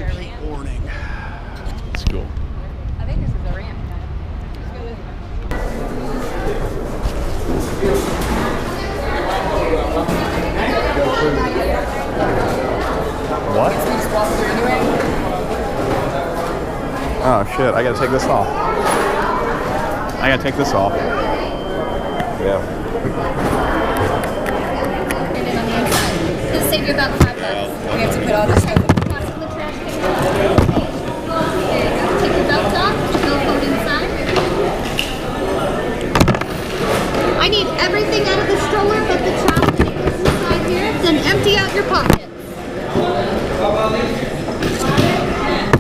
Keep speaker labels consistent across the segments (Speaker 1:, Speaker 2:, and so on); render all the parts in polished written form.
Speaker 1: recipe warning. It's cool.
Speaker 2: I think this is a ramp.
Speaker 1: What?
Speaker 2: We just walk through anyway.
Speaker 1: Oh shit, I gotta take this off. I gotta take this off. Yeah.
Speaker 2: And then on the inside. This save you about $5. We have to put all this stuff in the trash can. There you go. Take your belt off. Belt hold inside. I need everything out of the stroller but the child that goes inside here. Then empty out your pockets.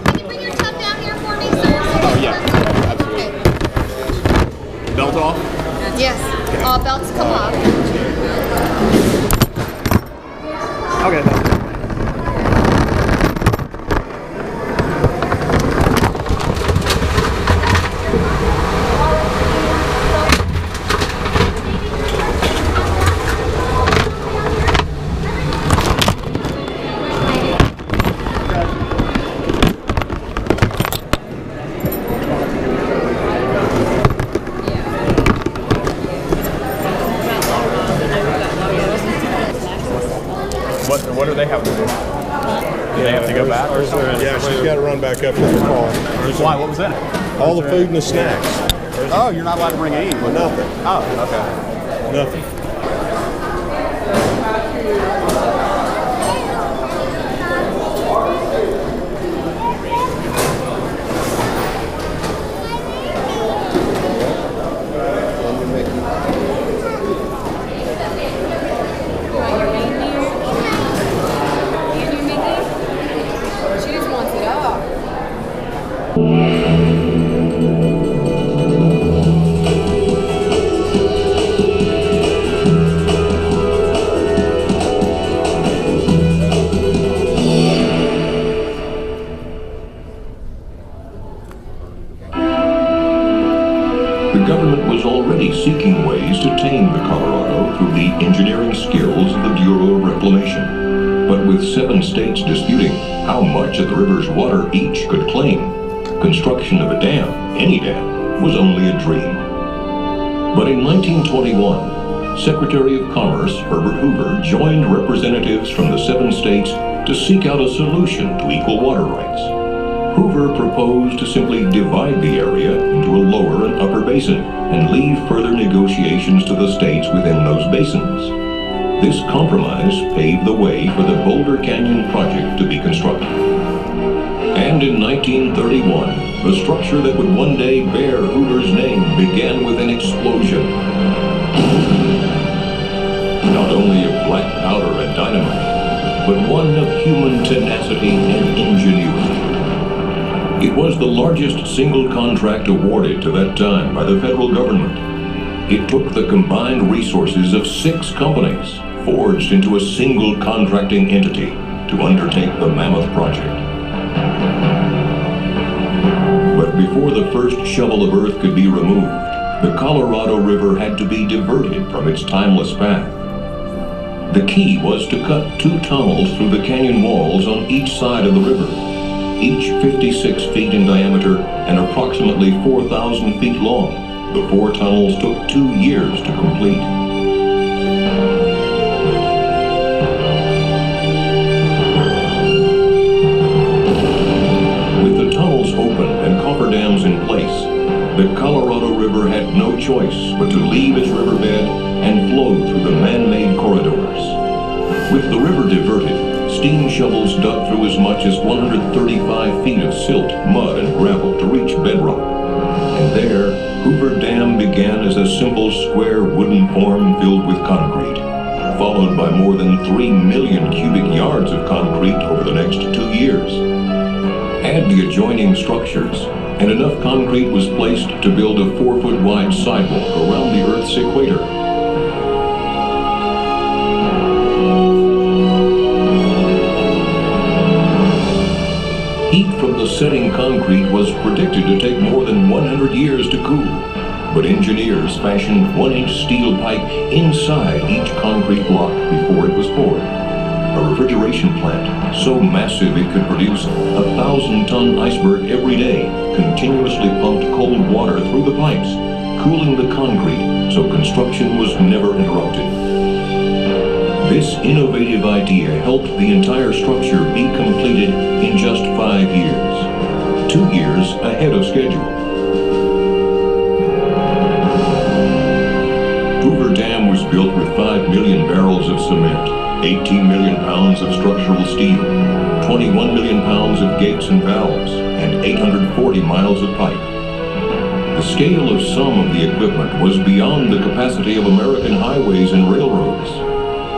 Speaker 2: Can you bring your tub down here for me, sir?
Speaker 1: Oh yeah, absolutely. Belt off?
Speaker 2: Yes. All belts come off.
Speaker 1: Okay. What do they have to do? Do they have to go back or something?
Speaker 3: Yeah, she's got to run back up to the car.
Speaker 1: Why? What was that?
Speaker 3: All the food and the snacks.
Speaker 1: Oh, you're not allowed to bring any?
Speaker 3: Nothing.
Speaker 1: Oh, okay.
Speaker 3: Nothing.
Speaker 4: The government was already seeking ways to tame the Colorado through the engineering skills of the Bureau of Reclamation. But with 7 states disputing how much of the river's water each could claim, construction of a dam, any dam, was only a dream. But in 1921, Secretary of Commerce Herbert Hoover joined representatives from the 7 states to seek out a solution to equal water rights. Hoover proposed to simply divide the area into a lower and upper basin and leave further negotiations to the states within those basins. This compromise paved the way for the Boulder Canyon project to be constructed. And in 1931, the structure that would one day bear Hoover's name began with an explosion. Not only of black powder and dynamite, but one of human tenacity and ingenuity. It was the largest single contract awarded to that time by the federal government. It took the combined resources of 6 companies, forged into a single contracting entity, to undertake the mammoth project. But before the first shovel of earth could be removed, the Colorado River had to be diverted from its timeless path. The key was to cut 2 tunnels through the canyon walls on each side of the river, each 56 feet in diameter and approximately 4,000 feet long. The 4 tunnels took 2 years to complete. With the tunnels open and cofferdams in place, the Colorado River had no choice but to leave its riverbed and flow through the man-made corridors. With the river diverted, steam shovels dug through as much as 135 feet of silt, mud, and gravel to reach bedrock. And there, Hoover Dam began as a simple square wooden form filled with concrete, followed by more than 3 million cubic yards of concrete over the next 2 years. Add the adjoining structures, and enough concrete was placed to build a 4-foot wide sidewalk around the Earth's equator. Heat from the setting concrete was predicted to take more than 100 years to cool, but engineers fashioned 1-inch steel pipe inside each concrete block before it was poured. A refrigeration plant, so massive it could produce a 1,000-ton iceberg every day, continuously pumped cold water through the pipes, cooling the concrete so construction was never interrupted. This innovative idea helped the entire structure be completed in just 5 years, 2 years ahead of schedule. Hoover Dam was built with 5 million barrels of cement, 18 million pounds of structural steel, 21 million pounds of gates and valves, and 840 miles of pipe. The scale of some of the equipment was beyond the capacity of American highways and railroads.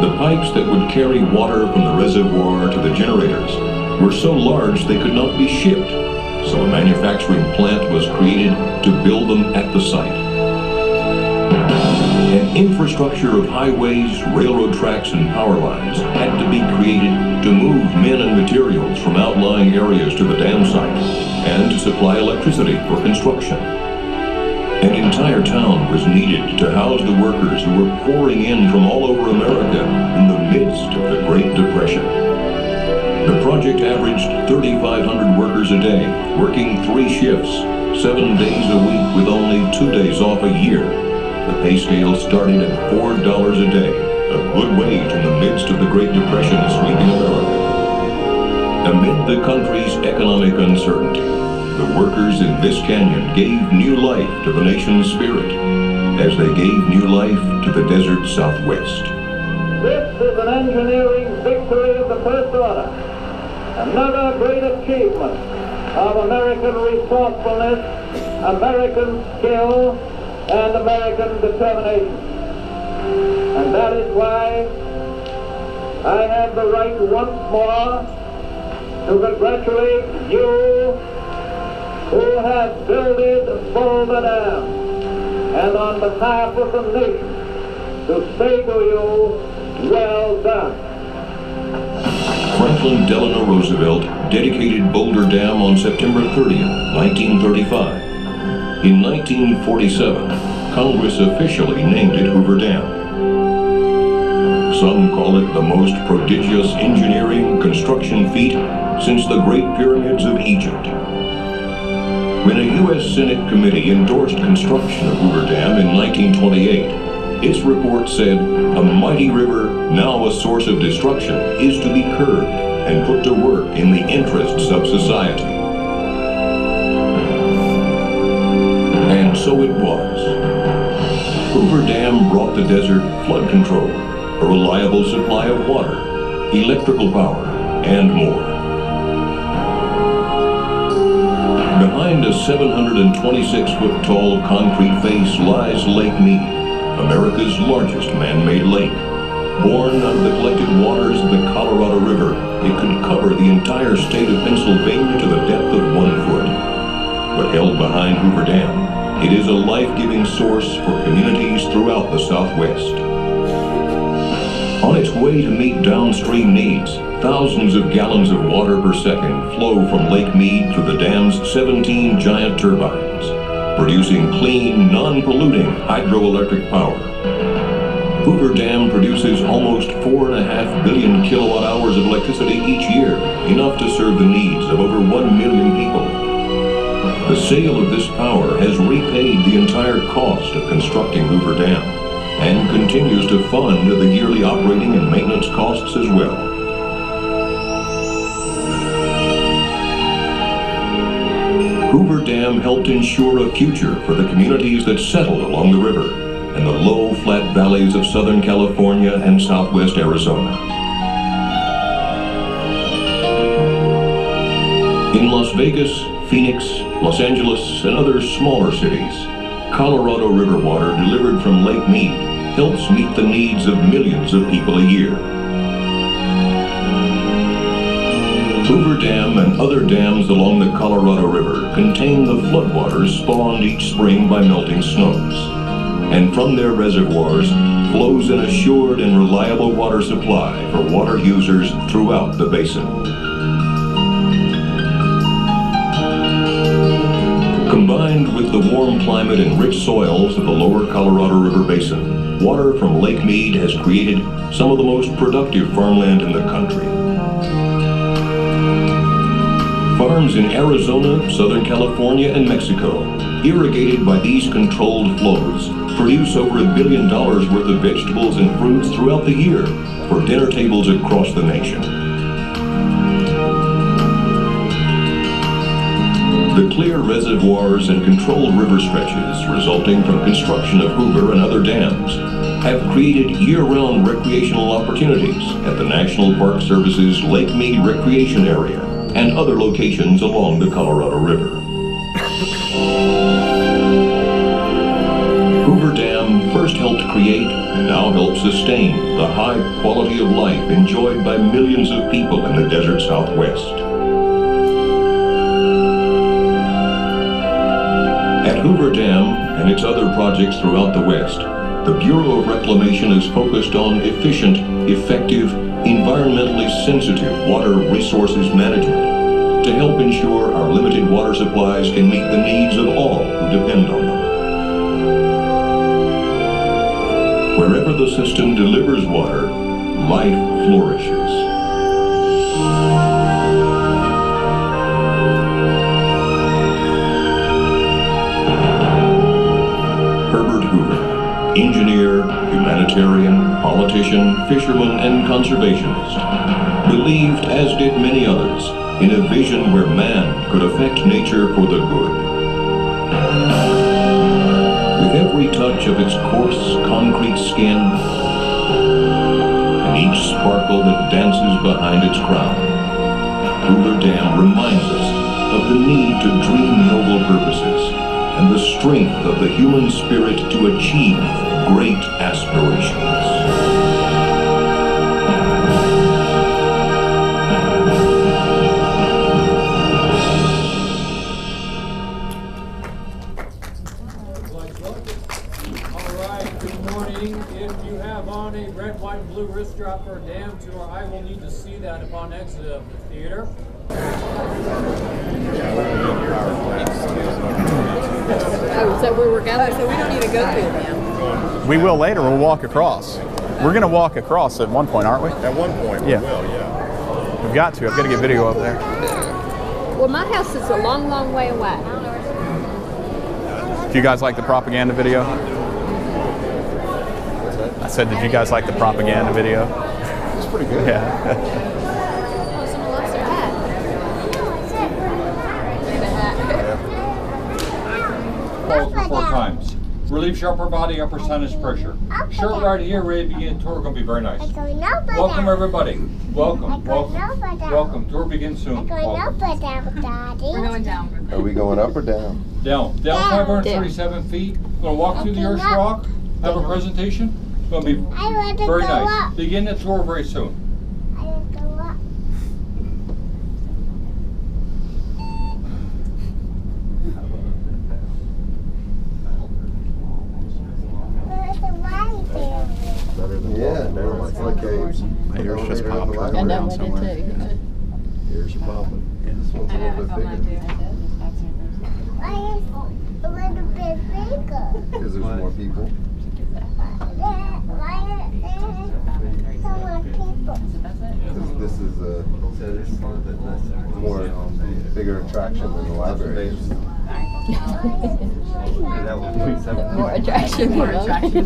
Speaker 4: The pipes that would carry water from the reservoir to the generators were so large they could not be shipped, so a manufacturing plant was created to build them at the site. An infrastructure of highways, railroad tracks, and power lines had to be created to move men and materials from outlying areas to the dam site and to supply electricity for construction. An entire town was needed to house the workers who were pouring in from all over America in the midst of the Great Depression. The project averaged 3,500 workers a day, working 3 shifts, 7 days a week with only 2 days off a year. The pay scale started at $4 a day, a good wage in the midst of the Great Depression sweeping America. Amid the country's economic uncertainty, the workers in this canyon gave new life to the nation's spirit, as they gave new life to the desert Southwest.
Speaker 5: This is an engineering victory of the first order, another great achievement of American resourcefulness, American skill, and American determination. And that is why I have the right once more to congratulate you who have builded Hoover Dam, and on behalf of the nation to say to you, well done.
Speaker 4: Franklin Delano Roosevelt dedicated Boulder Dam on September 30th, 1935. In 1947, Congress officially named it Hoover Dam. Some call it the most prodigious engineering construction feat since the Great Pyramids of Egypt. When a U.S. Senate committee endorsed construction of Hoover Dam in 1928, its report said, "A mighty river, now a source of destruction, is to be curbed and put to work in the interests of society." And so it was. Hoover Dam brought the desert flood control, a reliable supply of water, electrical power, and more. Behind a 726-foot-tall concrete face lies Lake Mead, America's largest man-made lake. Born out of the collected waters of the Colorado River, it could cover the entire state of Pennsylvania to the depth of 1 foot. But held behind Hoover Dam, it is a life-giving source for communities throughout the Southwest. On its way to meet downstream needs, thousands of gallons of water per second flow from Lake Mead through the dam's 17 giant turbines, producing clean, non-polluting hydroelectric power. Hoover Dam produces almost 4.5 billion kilowatt hours of electricity each year, enough to serve the needs of over 1 million people. The sale of this power has repaid the entire cost of constructing Hoover Dam, and continues to fund the yearly operating and maintenance costs as well. Hoover Dam helped ensure a future for the communities that settled along the river and the low, flat valleys of Southern California and Southwest Arizona. In Las Vegas, Phoenix, Los Angeles, and other smaller cities, Colorado River water delivered from Lake Mead helps meet the needs of millions of people a year. Hoover Dam and other dams along the Colorado River contain the floodwaters spawned each spring by melting snows, and from their reservoirs flows an assured and reliable water supply for water users throughout the basin. Combined with the warm climate and rich soils of the lower Colorado River Basin, water from Lake Mead has created some of the most productive farmland in the country. Farms in Arizona, Southern California, and Mexico, irrigated by these controlled flows, produce over $1 billion worth of vegetables and fruits throughout the year for dinner tables across the nation. The clear reservoirs and controlled river stretches resulting from construction of Hoover and other dams have created year-round recreational opportunities at the National Park Service's Lake Mead Recreation Area and other locations along the Colorado River. Hoover Dam first helped create and now helps sustain the high quality of life enjoyed by millions of people in the desert Southwest. At Hoover Dam and its other projects throughout the West, the Bureau of Reclamation is focused on efficient, effective, environmentally sensitive water resources management to help ensure our limited water supplies can meet the needs of all who depend on them. Wherever the system delivers water, life flourishes. Engineer, humanitarian, politician, fisherman, and conservationist, believed, as did many others, in a vision where man could affect nature for the good. With every touch of its coarse, concrete skin, and each sparkle that dances behind its crown, Hoover Dam reminds us of the need to dream noble purposes and the strength of the human spirit to achieve great aspirations.
Speaker 6: All right, good morning. If you have on a red, white, and blue wrist strap or dam tour, I will need to see that upon exit of the theater.
Speaker 2: Oh, is that where we're going? So we don't need to go through them.
Speaker 1: We will later. We'll walk across. We're going to walk across at one point, aren't we?
Speaker 3: At one point,
Speaker 1: Yeah.
Speaker 3: we will, yeah.
Speaker 1: We've got to. I've got to get video up there.
Speaker 2: Well, my house is a long, long way away.
Speaker 1: Do you guys like the propaganda video? I said, did you guys like the propaganda video?
Speaker 3: It's pretty good.
Speaker 1: Yeah.
Speaker 7: Hold for 4 times. Relieve your upper body, upper sinus pressure. Short right here, ready to begin. Tour going to be very nice. Welcome everybody. Welcome, welcome, welcome. Tour begins soon. Welcome.
Speaker 2: We're going down.
Speaker 3: Are we going up or down?
Speaker 7: Down 537 feet. Going to walk through the Earth's rock. Have a presentation. Going to be very nice. Begin the tour very soon.
Speaker 3: Yeah, no, it's like caves.
Speaker 1: My ears just popped right
Speaker 2: I know,
Speaker 1: around
Speaker 2: I did
Speaker 1: somewhere.
Speaker 2: too.
Speaker 3: Ears are popping. This one's a little bit bigger. Because there's more people. This is a more bigger attraction than the library is.
Speaker 2: More attraction. More attraction.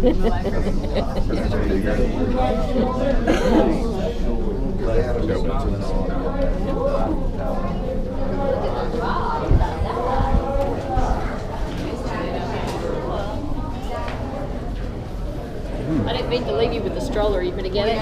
Speaker 2: I didn't mean to leave you with the stroller. You gonna get it?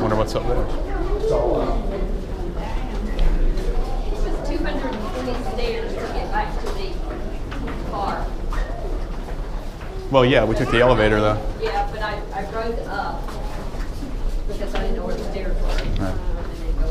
Speaker 1: Wonder what's up there.
Speaker 2: It was 220 stairs to get back to the car.
Speaker 1: Well, yeah, we took the elevator though.
Speaker 2: Yeah, but I drove up because I didn't know where the stairs were.
Speaker 1: Right.
Speaker 2: And then go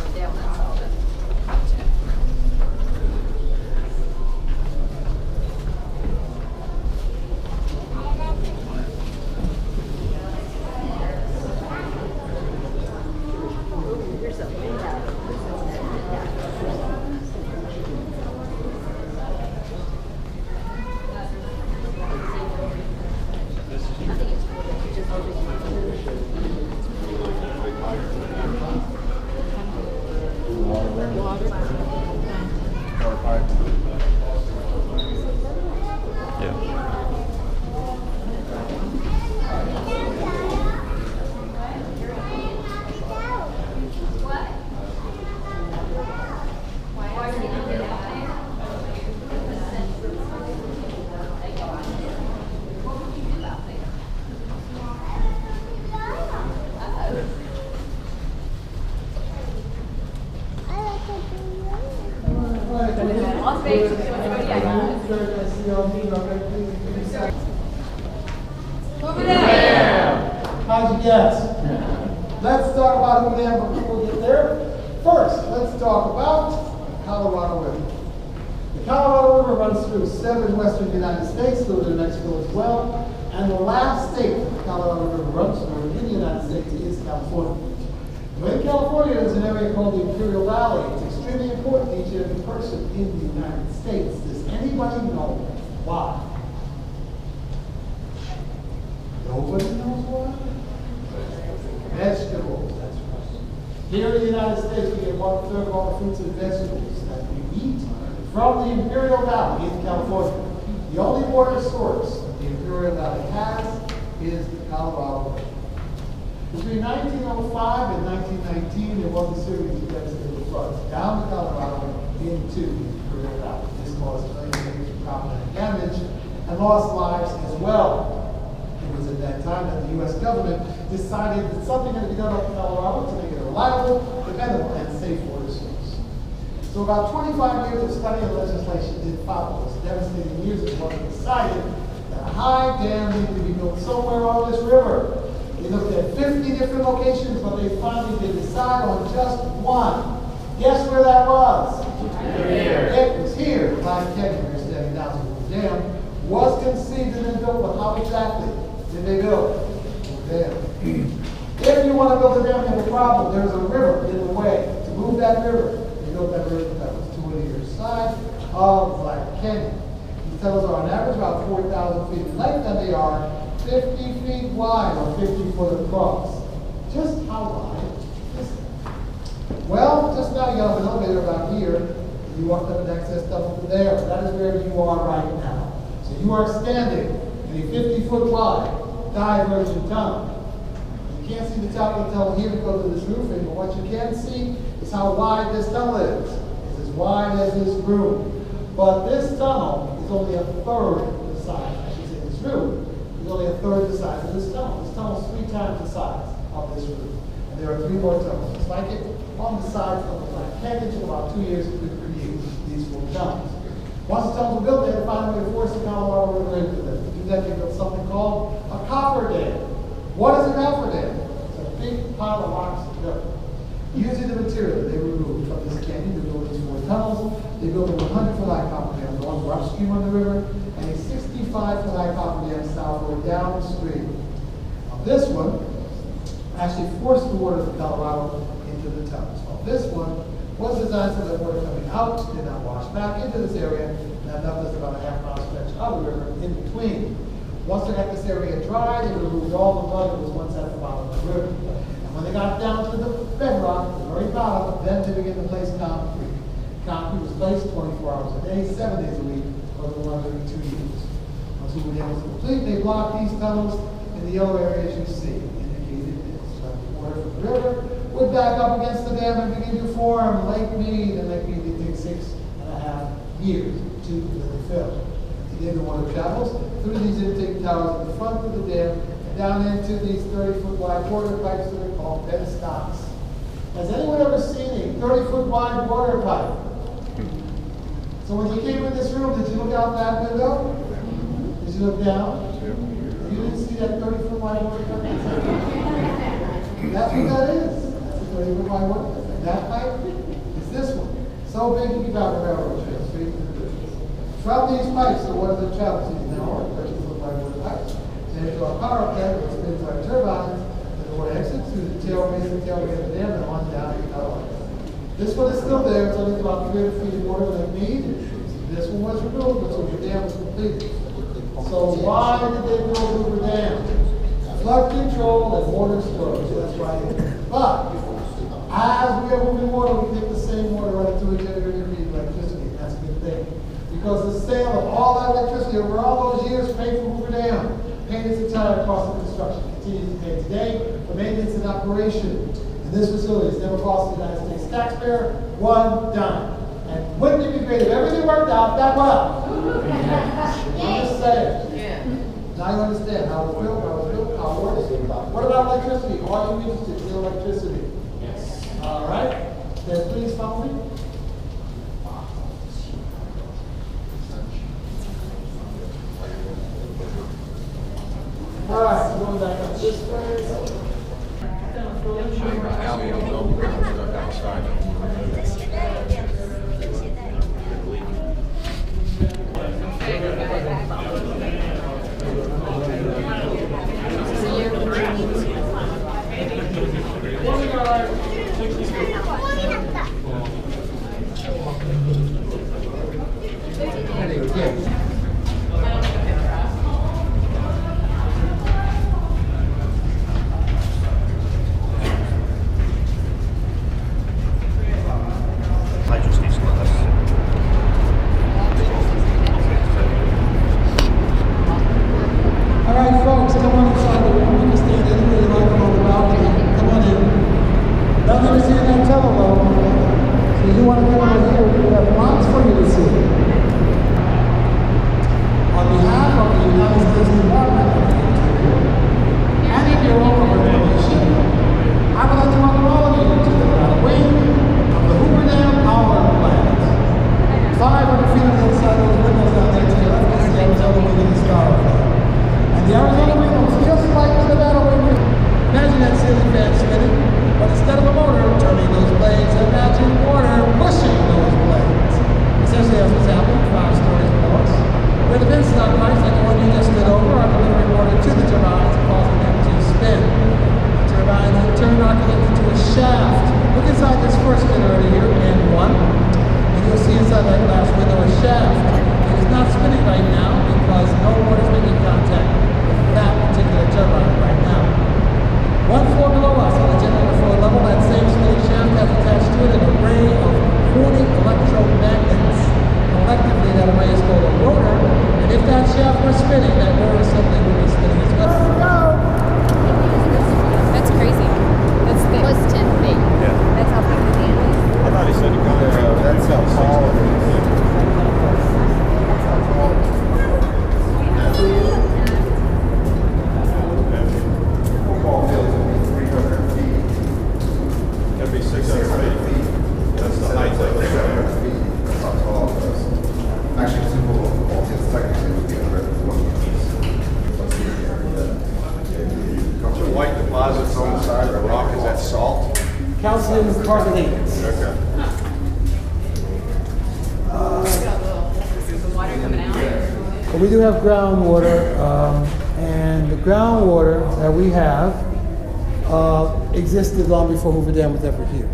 Speaker 8: Yes. Let's talk about Hoover Dam before we get there. First, let's talk about Colorado River. The Colorado River runs through 7 western United States, through New Mexico as well. And the last state the Colorado River runs through in the United States is California. Now, in California, there's an area called the Imperial Valley. It's extremely important to each and every person in the United States. Does anybody know why? Nobody knows why? Vegetables, that's right. Here in the United States, we get 1/3 of all the fruits and vegetables that we eat from the Imperial Valley in California. The only water source that the Imperial Valley has is the Colorado River. Between 1905 and 1919, there was a series of devastating floods down the Colorado into the Imperial Valley. This caused millions of property damage and lost lives as well. It was at that time that the U.S. government decided that something had to be done up in Colorado to make it a reliable, dependable, and safe water source. So about 25 years of study and legislation did follow. Those devastating years is what decided that a high dam needed to be built somewhere on this river. They looked at 50 different locations, but they finally did decide on just one. Guess where that was? Here. It was here. Black Canyon, we're standing down to the dam, was conceived and then built, but how exactly did they build? Dam. If you want to build a dam, you have a problem. There's a river in the way. To move that river, they built that river that was 2 on either side of Black Canyon. These tunnels are on average about 4,000 feet in length, and they are 50 feet wide or 50 foot across. Just how wide is it? Well, just now you have an elevator about here. You walked up and access tunnel to there. That is where you are right now. So you are standing in a 50-foot wide diversion tunnel. You can't see the top of the tunnel here because of this roofing, but what you can see is how wide this tunnel is. It's as wide as this room. But this tunnel is only a third the size, I should say this room, is only a third the size of this tunnel. This tunnel is 3 times the size of this room. And there are 3 more tunnels just like it on the sides of the Black Canyon. It took about 2 years to create these 4 tunnels. Once the tunnels were built, they had to find a way to force the Colorado River into them. To do that, they built something called a coffer dam. What is a coffer dam? It's a big pile of rocks and dirt. Using the material that they removed from this canyon to build these 4 tunnels, they built a 100-foot high coffer dam going upstream on the river, and a 65-foot high coffer dam southward downstream. Now, this one actually forced the water from Colorado into the tunnels. While this one was designed so that water coming out did not wash back into this area, and that left us about a half-mile stretch of the river in between. Once they got this area dry, they removed all the mud that was once at the bottom of the river. And when they got down to the bedrock, the very bottom, then they began to place concrete. Concrete was placed 24 hours a day, 7 days a week, for the 102 years. Once Hoover Dam was complete, they blocked these tunnels in the yellow area as you see, indicated this. So the water from the river would back up against the dam and begin to form Lake Mead, and Lake Mead would take 6.5 years to really fill. Today the water travels through these intake towers in the front of the dam and down into these 30-foot wide water pipes that are called penstocks. Has anyone ever seen a 30-foot wide water pipe? So when you came in this room, did you look out that window? Did you look down? You didn't see that 30-foot wide water pipe? That's what that is. That's a 30-foot wide water pipe. And that pipe is this one. So big you can drive a railroad trail straight to the river. From these pipes, the water that travels these now are 30-foot wide water pipes. And into our power plant, which spins our turbines, and the water exits through the tailways of the dam and on down to Colorado. This one is still there. It's only about 300 feet of water that we need. This one was removed until the dam was completed. So why did they build Hoover Dam? Flood control and water storage. That's why. But as we are moving water, we take the same water right into a generator to create electricity. That's a good thing. Because the sale of all that electricity over all those years paid for Hoover Dam, paid its entire cost of construction, continues to pay today for maintenance and operation. And this facility has never cost the United States taxpayer $1 dime. And wouldn't it be great if everything worked out that well? I'm just saying. Yeah. Now you understand how it was built, how it works. What about electricity? Are you interested in electricity? Yes. All right. Then please follow me. All right, going back up this way. All right, folks, come on inside the room. You can stand anywhere you like on the balcony. Come on in. Nothing to see in that tunnel, though. So you want to come over here, we have lots for you to see. On behalf of the United States Department of the Interior and the Bureau of Reclamation, I would like to welcome all of you to the wing of the Hoover Dam Power Plant. 500 feet on the other side of those windows down there to your left is the Arizona wing of the Star Plant. The Arizona wing looks just like the Nevada wing. Imagine that ceiling fan spinning, but instead of a motor turning those blades, imagine water pushing those blades. Essentially that's what's happening 5 stories below us. Where the vents stop pipes, like the one you just stood over, are delivering water to the turbines, causing them to spin. The turbines in turn are connected to a shaft. Look inside this first generator here, N1, and you'll see inside that glass window a shaft. It is not spinning right now because no water is making contact that particular turbine right now. 1 floor below us on the generator floor level, that same spinning shaft has attached to it an array of 40 electromagnets. Collectively, that array is called a rotor, and if that shaft were spinning, that rotor assembly would be spinning as well.
Speaker 2: That's crazy. That's big. Plus 10 feet.
Speaker 1: Yeah.
Speaker 2: That's how big the dam is.
Speaker 1: I thought he said it got
Speaker 3: That's how tall it is. Football field is 300 feet.
Speaker 1: That'd be 600 feet. That's the height of it.
Speaker 3: 600 feet. That's how tall it is. Actually, Super Bowl football field technically would be 120 feet. Let's see here.
Speaker 1: The white deposits on the side of the rock, is that salt?
Speaker 8: Calcium carbonate.
Speaker 1: Okay.
Speaker 8: But we do have groundwater, and the groundwater that we have existed long before Hoover Dam was ever here.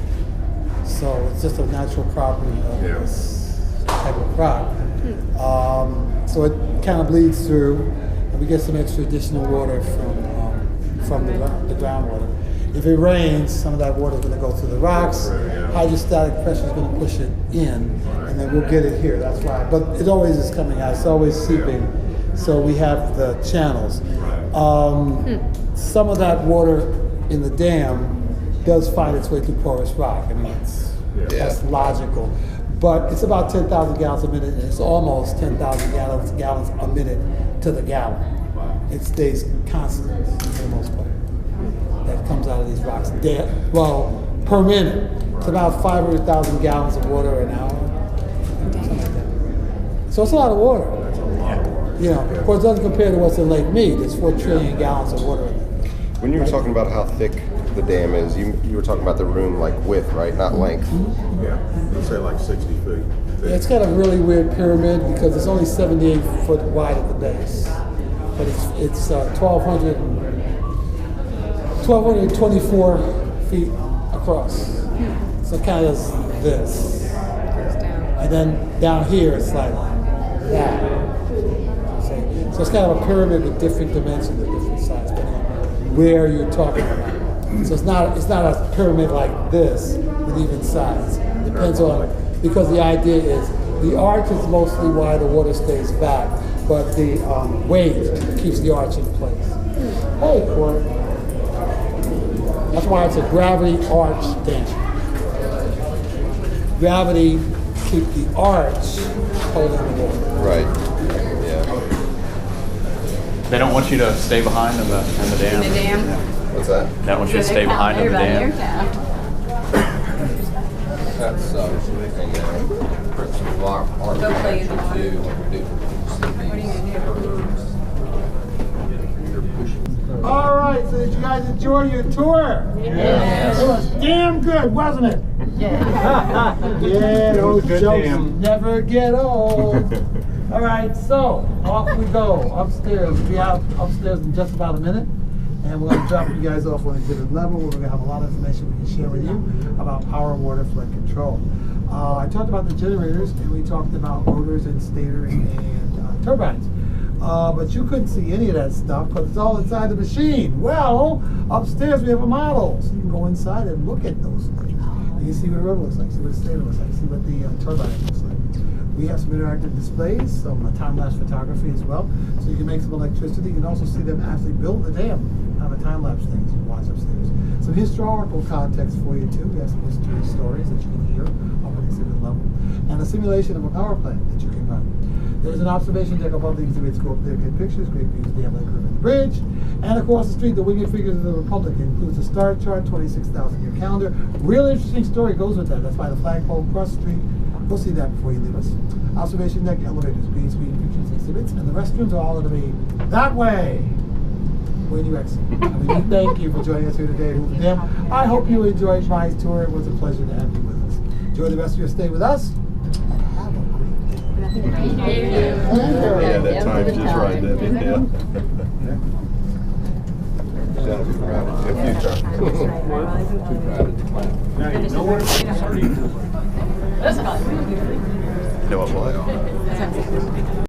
Speaker 8: So it's just a natural property of this type of rock. So it kind of bleeds through, and we get some extra additional water from the groundwater. If it rains, some of that water is going to go through the rocks. Hydrostatic pressure is going to push it in, and then we'll get it here. That's why. But it always is coming out. It's always seeping. So we have the channels. Some of that water in the dam does find its way through porous rock. I mean, that's logical. But it's about 10,000 gallons a minute, and it's almost 10,000 gallons a minute to the gallon. It stays constant for the most part. That comes out of these rocks. Per minute. It's about 500,000 gallons of water an hour. Something like that. So it's a lot of water. You know, of course, it doesn't compare to what's in Lake Mead. There's 4 trillion gallons of water in there.
Speaker 9: When you were talking about how thick the dam is, you were talking about the room like width, right? Not length.
Speaker 1: Yeah. Let's say like 60 feet.
Speaker 8: Yeah, it's got a really weird pyramid because it's only 78 foot wide at the base. But it's 1,224 feet across. So it kind of does this. And then down here it's like that. So it's kind of a pyramid with different dimensions and different sizes, depending on where you're talking about. So it's not a pyramid like this with even sides. It depends on, because the idea is the arch is mostly why the water stays back, but the weight keeps the arch in place. Hey, Corey. That's why it's a gravity arch dam. Gravity keep the arch holding the water.
Speaker 9: Right. Yeah.
Speaker 1: They don't want you to stay behind in the dam.
Speaker 2: The dam.
Speaker 9: What's that?
Speaker 1: They don't want you to stay behind in the dam.
Speaker 9: That's and put some architecture too.
Speaker 8: All right, So did you guys enjoy your tour? Yes. It was damn good, wasn't it? Yeah. Yeah, those jokes never get old. All right, so off we go upstairs. We'll be out upstairs in just about a minute. And we're going to drop you guys off on exhibit level. We're going to have a lot of information we can share with you about power, water, flood control. I talked about the generators, and we talked about rotors and stators and turbines. But you couldn't see any of that stuff because it's all inside the machine. Well, upstairs we have a model, so you can go inside and look at those things. You can see what a rotor looks like, see what a stator looks like, see what the turbine looks like. We have some interactive displays, some time-lapse photography as well, so you can make some electricity. You can also see them actually build the dam. Have a time-lapse thing you can watch upstairs. Some historical context for you too. We have some history stories that you can hear up at exhibit level, and a simulation of a power plant that you can run. There's an observation deck above the exhibits. Go up there, get pictures, great views of the Dam Lake River and the bridge. And across the street, the winged figures of the Republic includes a star chart, 26,000-year calendar. Real interesting story goes with that. That's by the flagpole across the street. Go see that before you leave us. Observation deck, elevators, green screen, pictures, exhibits, and the restrooms are all going to be that way when you exit. We thank you for joining us here today at Hoover Dam. I hope you enjoyed my tour. It was a pleasure to have you with us. Enjoy the rest of your stay with us. Have a great day.
Speaker 9: Yeah, that time's just right, Debbie. Yeah. That'll be proud of you. Future. Too proud of you.
Speaker 1: Now you know what it's starting to.
Speaker 9: You know what?